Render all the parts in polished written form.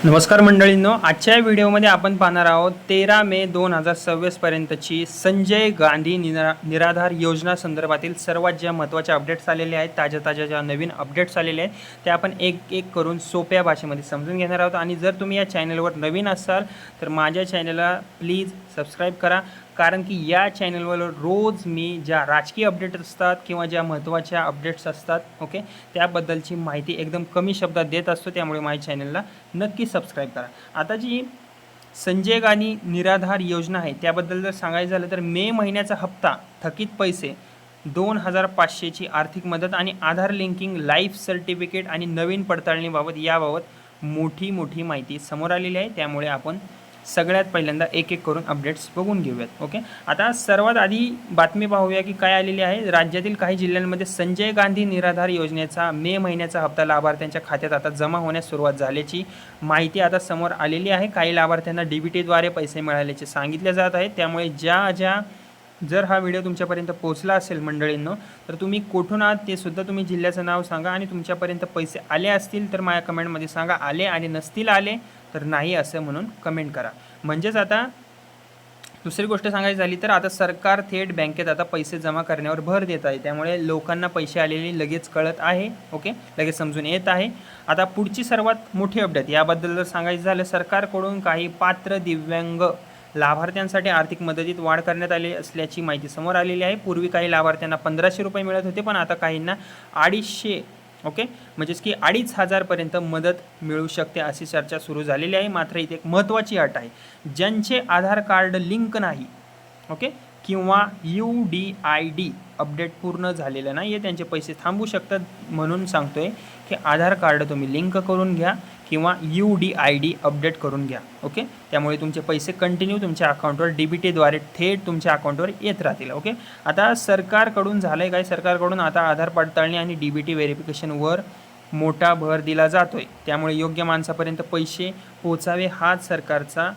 नमस्कार मंडळींनो, आजच्या व्हिडिओमध्ये आपण पाहणार आहोत 13 मे 2026 पर्यंतची संजय गांधी निराधार योजना संदर्भातील सर्वात ज्या महत्त्वाच्या अपडेट्स आलेले आहेत, ताज्या ज्या नवीन अपडेट्स आलेले आहेत त्या आपण एक एक करून सोप्या भाषेमध्ये समजून घेणार आहोत। आणि जर तुम्ही या चॅनलवर नवीन असाल तर माझ्या चॅनलला प्लीज सबस्क्राईब करा, कारण की या चॅनलवर रोज मी ज्या राजकीय अपडेट्स असतात किंवा ज्या महत्त्वाच्या अपडेट्स असतात त्याबद्दलची माहिती एकदम कमी शब्दात देत असतो। त्यामुळे माझ्या चॅनलला नक्की सबस्क्राईब करा। आता जी संजय गांधी निराधार योजना आहे त्याबद्दल जर सांगायचं झालं तर मे महिन्याचा हप्ता, थकीत पैसे 2500ची आर्थिक मदत आणि आधार लिंकिंग, लाईफ सर्टिफिकेट आणि नवीन पडताळणीबाबत याबाबत मोठी माहिती समोर आलेली आहे। त्यामुळे आपण सगळ्यात पहिल्यांदा एक एक करून अपडेट्स बघून घेऊयात। ओके, आता सर्वात आधी बातमी पाहूया की काय आलेली आहे। राज्यातील काही जिल्ह्यांमध्ये संजय गांधी निराधार योजनेचा मे महिन्याचा हप्ता लाभार्थ्यांच्या खात्यात आता जमा होण्यास सुरुवात झाल्याची माहिती आता समोर आलेली आहे। काही लाभार्थ्यांना डीबीटीद्वारे पैसे मिळाल्याचे सांगितले जात आहे। त्यामुळे जर हा व्हिडिओ तुमच्यापर्यंत पोहोचला असेल मंडळींनो, तर तुम्ही कुठून आहात ते सुद्धा तुम्ही जिल्ह्याचं नाव सांगा आणि तुमच्यापर्यंत पैसे आले असतील तर माझ्या कमेंटमध्ये सांगा आले, आणि नसतील आले तर नाही असं म्हणून कमेंट करा। म्हणजेच आता दुसरी गोष्ट सांगायची झाली तर आता सरकार थेट बँकेत आता पैसे जमा करण्यावर भर देत आहे। त्यामुळे लोकांना पैसे आलेले लगेच कळत आहे, ओके, लगेच समजून येत आहे। आता पुढची सर्वात मोठी अपडेट याबद्दल जर सांगायचं झालं, सरकारकडून काही पात्र दिव्यांग लाभार्थ्यांसाठी आर्थिक मदतीत वाढ करण्यात आली असल्याची माहिती समोर आलेली आहे। पूर्वी काही लाभार्थ्यांना 1500 रुपये मिळत होते, पण आता काहींना 250, ओके, म्हणजेच की 2500 पर्यंत मदत मिळू शकते अशी चर्चा सुरू झालेली आहे। मात्र इथे एक महत्त्वाची अट आहे, ज्यांचे आधार कार्ड लिंक नाही, ओके, किंवा UDID अपडेट पूर्ण झालेलं नाही आहे त्यांचे पैसे थांबू शकतात। म्हणून सांगतोय की आधार कार्ड तुम्ही लिंक करून घ्या किंवा UDID अपडेट करून घ्या, ओके। त्यामुळे तुमचे पैसे कंटिन्यू तुमच्या अकाउंटवर डीबीटीद्वारे थेट तुमच्या अकाउंटवर येत राहतील, ओके। आता सरकारकडून झालं आहे काय, सरकारकडून आता आधार पडताळणी आणि डीबीटी व्हेरिफिकेशनवर मोठा भर दिला जातोय। त्यामुळे योग्य माणसापर्यंत पैसे पोहोचावे हाच सरकारचा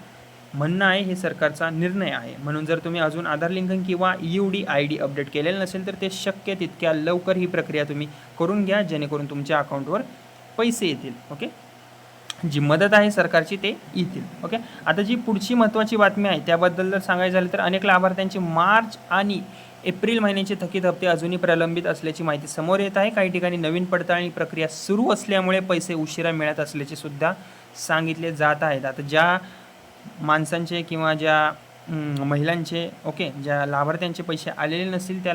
म्हणणं आहे, हे सरकारचा निर्णय आहे। म्हणून जर तुम्ही अजून आधार लिंकिंग किंवा UDID अपडेट केलेलं नसेल तर ते शक्य तितक्या लवकर ही प्रक्रिया तुम्ही करून घ्या, जेणेकरून तुमच्या अकाउंटवर पैसे येतील, ओके। जी मदत आहे सरकारची ते येतील, ओके। आता जी पुढची महत्त्वाची बातमी आहे त्याबद्दल जर सांगायचं झालं तर अनेक लाभार्थ्यांचे मार्च आणि एप्रिल महिन्याचे थकीत हप्ते अजूनही प्रलंबित असल्याची माहिती समोर येत आहे। काही ठिकाणी नवीन पडताळणी प्रक्रिया सुरू असल्यामुळे पैसे उशिरा मिळत असल्याचे सुद्धा सांगितले जात आहेत। आता ज्या माणसांचे किंवा ज्या महिलांचे, ओके, ज्या लाभार्थ्यांचे पैसे आलेले नसतील त्या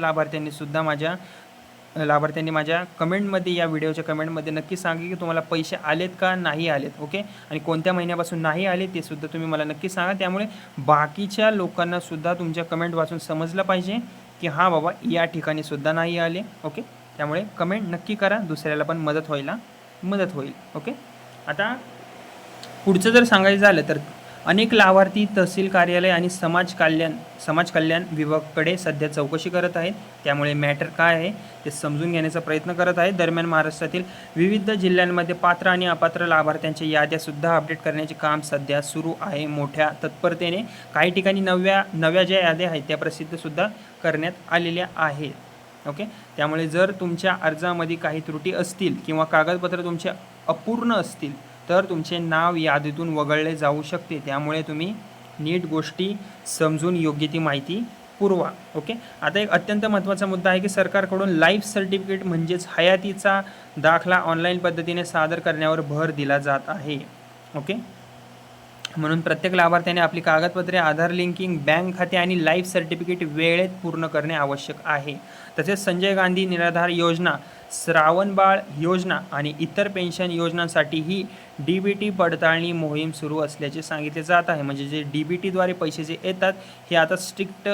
लाभार्थ्यांनी माझ्या कमेंटमध्ये, या व्हिडिओच्या कमेंटमध्ये नक्की सांगा की तुम्हाला पैसे आलेत का नाही आलेत, ओके, आणि कोणत्या महिन्यापासून नाही आले ते सुद्धा तुम्ही मला नक्की सांगा। त्यामुळे बाकीच्या लोकांना सुद्धा तुमच्या कमेंट वाचून समजलं पाहिजे की हां बाबा या ठिकाणी सुद्धा नाही आले, ओके। त्यामुळे कमेंट नक्की करा, दुसऱ्याला पण मदत होईल, ओके। आता पुढचं जर सांगायचं झालं तर अनेक लाभार्थी तहसील कार्यालय आणि समाज कल्याण विभागाकडे सध्या चौकशी करत आहेत। त्यामुळे मॅटर काय आहे ते समजून घेण्याचा प्रयत्न करत आहेत। दरम्यान महाराष्ट्रातील विविध जिल्ह्यांमध्ये पात्र आणि अपात्र लाभार्थ्यांच्या याद्यासुद्धा अपडेट करण्याचे काम सध्या सुरू आहे मोठ्या तत्परतेने। काही ठिकाणी नव्या ज्या याद्या आहेत त्या प्रसिद्धसुद्धा करण्यात आलेल्या आहेत, ओके। त्यामुळे जर तुमच्या अर्जामध्ये काही त्रुटी असतील किंवा कागदपत्र तुमचे अपूर्ण असतील तर तुमचे नाव यादीतून वगळले जाऊ शकते। त्यामुळे तुम्ही नीट गोष्टी समजून योग्य ती माहिती पुरवा, ओके। आता एक अत्यंत महत्त्वाचा मुद्दा आहे की सरकारकडून लाईफ सर्टिफिकेट म्हणजेच हयातीचा दाखला ऑनलाईन पद्धतीने सादर करण्यावर भर दिला जात आहे, ओके। म्हणून प्रत्येक लाभार्थ्याने आपली कागदपत्रे, आधार लिंकिंग, बँक खाते आणि लाईफ सर्टिफिकेट वेळेत पूर्ण करणे आवश्यक आहे। तसेच संजय गांधी निराधार योजना, श्रावणबाळ योजना आणि इतर पेन्शन योजनांसाठीही डीबीटी पडताळणी मोहीम सुरू असल्याचे सांगितले जात आहे। म्हणजे जे डीबीटीद्वारे पैसे जे येतात हे आता स्ट्रिक्ट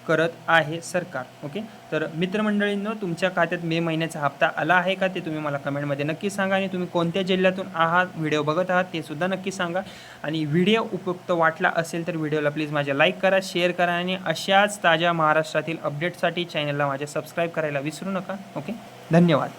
करत आहे सरकार, ओके। तर मित्रमंडळींनो, तुमच्या खात्यात मे महिन्याचा हप्ता आला आहे का ते तुम्ही मला कमेंटमध्ये नक्की सांगा, आणि तुम्ही कोणत्या जिल्ह्यातून आहात, व्हिडिओ बघत आहात ते सुद्धा नक्की सांगा। आणि व्हिडिओ उपयुक्त वाटला असेल तर व्हिडिओला प्लीज माझ्या लाईक करा, शेअर करा, आणि अशाच ताज्या महाराष्ट्रातील अपडेटसाठी चॅनलला माझ्या सबस्क्राईब करायला विसरू नका, ओके। धन्यवाद।